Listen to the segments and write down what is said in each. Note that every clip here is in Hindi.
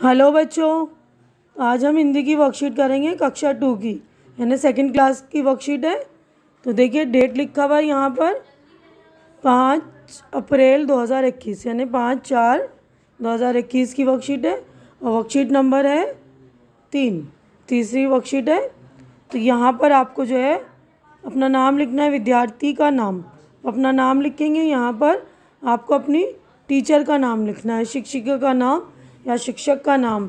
हेलो बच्चों, आज हम हिंदी की वर्कशीट करेंगे कक्षा 2 की, यानी सेकंड क्लास की वर्कशीट है। तो देखिए डेट लिखा हुआ है यहाँ पर 5 अप्रैल 2021 यानी 5/4/2021 की वर्कशीट है और वर्कशीट नंबर है 3, तीसरी वर्कशीट है। तो यहाँ पर आपको जो है अपना नाम लिखना है, विद्यार्थी का नाम, अपना नाम लिखेंगे। यहाँ पर आपको अपनी टीचर का नाम लिखना है, शिक्षिका का नाम या शिक्षक का नाम।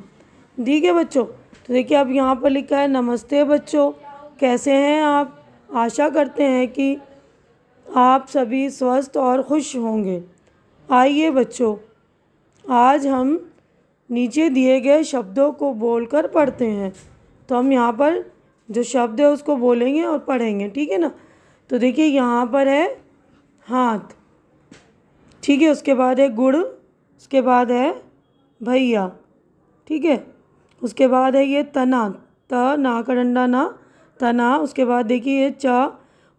ठीक है बच्चों। तो देखिए अब यहाँ पर लिखा है नमस्ते बच्चों, कैसे हैं आप। आशा करते हैं कि आप सभी स्वस्थ और खुश होंगे। आइए बच्चों, आज हम नीचे दिए गए शब्दों को बोलकर पढ़ते हैं। तो हम यहाँ पर जो शब्द है उसको बोलेंगे और पढ़ेंगे, ठीक है ना। तो देखिए यहाँ पर है हाथ, ठीक है। उसके बाद है गुड़, उसके बाद है भैया, ठीक है। उसके बाद है ये तना, त ना का डंडा ना, तना। उसके बाद देखिए ये च,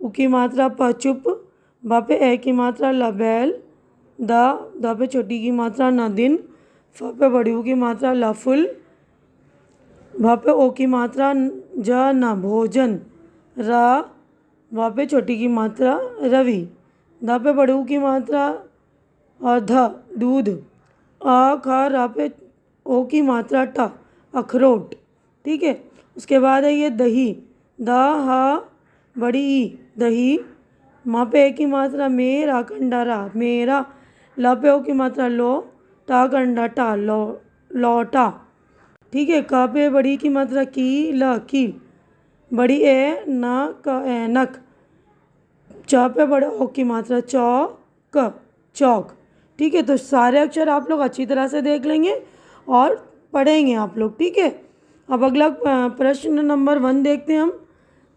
उ की मात्रा प चुप, ब पे ए की मात्रा ल बैल, द पे छोटी की मात्रा न दिन, फ पे बड़ी ऊ की मात्रा ल फुल, भ पे ओ की मात्रा ज न भोजन, व पे छोटी की मात्रा रवि, ध पे बड़ी ऊ की मात्रा और ध दूध, अ ख र पे ओ की मात्रा ट अखरोट, ठीक है। उसके बाद है ये दही, द ह बड़ी ई दही, म पे ए की मात्रा मेरा कंडा रा मेरा, ल पे ओ की मात्रा लो, टा कंडा टा लो लौटा, ठीक है। क पे बड़ी की मात्रा की ल की, बड़ी ए न क ऐनक, च पे बड़े ओ की मात्रा चौक चौक, ठीक है। तो सारे अक्षर आप लोग अच्छी तरह से देख लेंगे और पढ़ेंगे आप लोग, ठीक है। अब अगला प्रश्न नंबर 1 देखते हैं हम।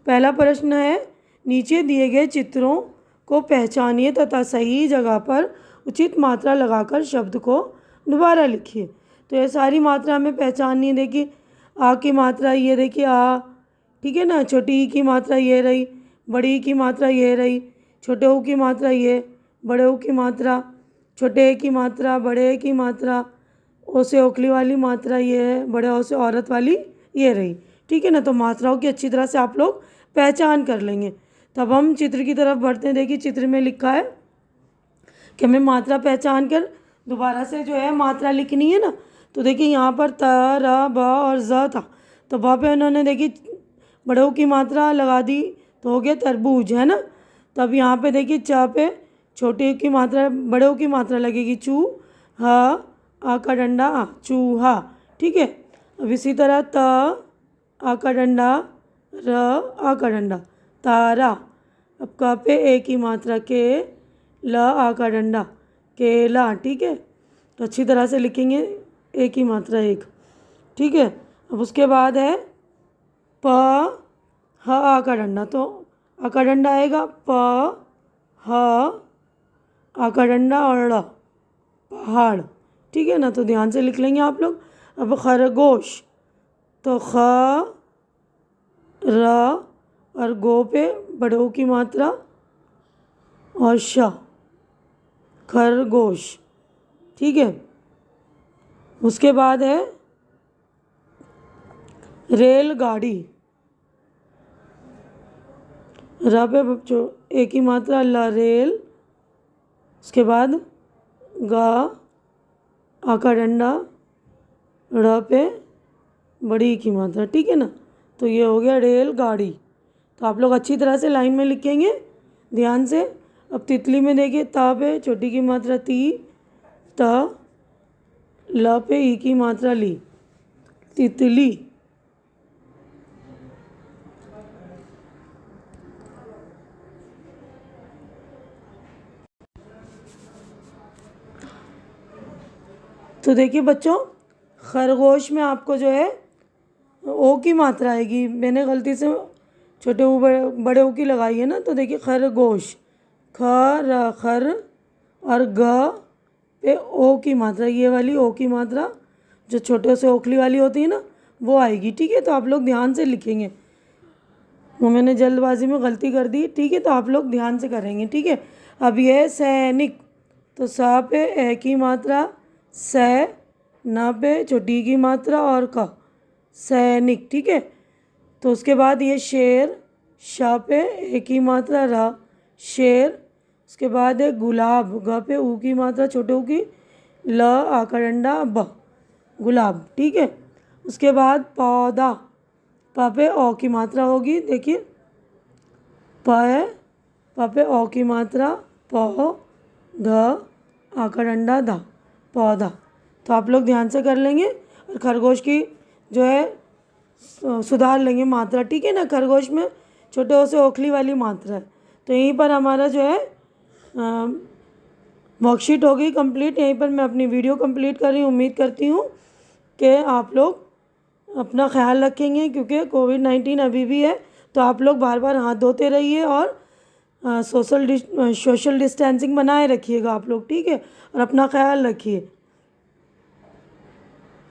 पहला प्रश्न है, नीचे दिए गए चित्रों को पहचानिए तथा सही जगह पर उचित मात्रा लगाकर शब्द को दोबारा लिखिए। तो ये सारी मात्रा हमें पहचाननी है। देखिए आ की मात्रा ये देखिए आ, ठीक है ना। छोटी ई की मात्रा ये रही, बड़ी ई की मात्रा ये रही, छोटे ऊ की मात्रा ये, बड़े ऊ की मात्रा, छोटे ए की मात्रा, बड़े ए की मात्रा, ओ से ओखली वाली मात्रा ये है, बड़े ओ से औरत वाली ये रही, ठीक है ना। तो मात्राओं की अच्छी तरह से आप लोग पहचान कर लेंगे। तब हम चित्र की तरफ बढ़ते हैं। देखिए चित्र में लिखा है कि हमें मात्रा पहचान कर दोबारा से जो है मात्रा लिखनी है ना। तो देखिए यहाँ पर त र ब और ज था, तो ब पे उन्होंने देखिए बड़े ऊ की मात्रा लगा दी तो हो गया तरबूज, है ना। तब यहाँ पे देखिए च पे छोटे ऊ की मात्रा बड़े ऊ की मात्रा लगेगी चू, ह आ का डंडा आ चूहा, ठीक है। अब इसी तरह त आ का डंडा र आ का डंडा तारा। अब क पे ए की मात्रा के, ल आ का डंडा केला, ठीक है। तो अच्छी तरह से लिखेंगे, ए की मात्रा एक, ठीक है। अब उसके बाद है प ह आ का डंडा, तो आ का डंडा आएगा प ह आ का डंडा और ड़ पहाड़, ठीक है ना। तो ध्यान से लिख लेंगे आप लोग। अब खरगोश, तो ख र और गो पे बड़े ऊ की मात्रा और श, खरगोश, ठीक है। उसके बाद है रेलगाड़ी, र पे ए की मात्रा ल रेल, उसके बाद ग आ का डंडा, ड़ पे बड़ी की मात्रा, ठीक है ना। तो ये हो गया रेलगाड़ी। तो आप लोग अच्छी तरह से लाइन में लिखेंगे ध्यान से। अब तितली में देखिए ता पे छोटी की मात्रा ती, त ल पे ई की मात्रा ली, तितली। तो देखिए बच्चों, खरगोश में आपको जो है ओ की मात्रा आएगी। मैंने गलती से छोटे ऊ बड़े ऊ की लगाई है ना। तो देखिए खरगोश, ख र खर और ग पे ओ की मात्रा, ये वाली ओ की मात्रा जो छोटे से ओखली वाली होती है ना वो आएगी, ठीक है। तो आप लोग ध्यान से लिखेंगे, वो मैंने जल्दबाजी में गलती कर दी, ठीक है। तो आप लोग ध्यान से करेंगे, ठीक है। अब ये है सैनिक, तो स पे ए की मात्रा सै, न पे छोटी की मात्रा और क सैनिक, ठीक है। तो उसके बाद ये शेर, श पे ए की मात्रा र शेर। उसके बाद है गुलाब, ग पे ऊ की मात्रा छोटे ऊ की ल आकार अंडा ब गुलाब, ठीक है। उसके बाद पौधा, प पे ओ की मात्रा होगी, देखिए प है, प पे ओ की मात्रा प ध आकार अंडा धा पौधा। तो आप लोग ध्यान से कर लेंगे और खरगोश की जो है सुधार लेंगे मात्रा, ठीक है ना। खरगोश में छोटे ओ से ओखली वाली मात्रा है। तो यहीं पर हमारा जो है वर्कशीट हो गई कंप्लीट। यहीं पर मैं अपनी वीडियो कंप्लीट कर रही हूँ। उम्मीद करती हूँ कि आप लोग अपना ख्याल रखेंगे, क्योंकि कोविड-19 अभी भी है। तो आप लोग बार बार हाथ धोते रहिए और सोशल डिस्टेंसिंग बनाए रखिएगा आप लोग, ठीक है। और अपना ख्याल रखिए।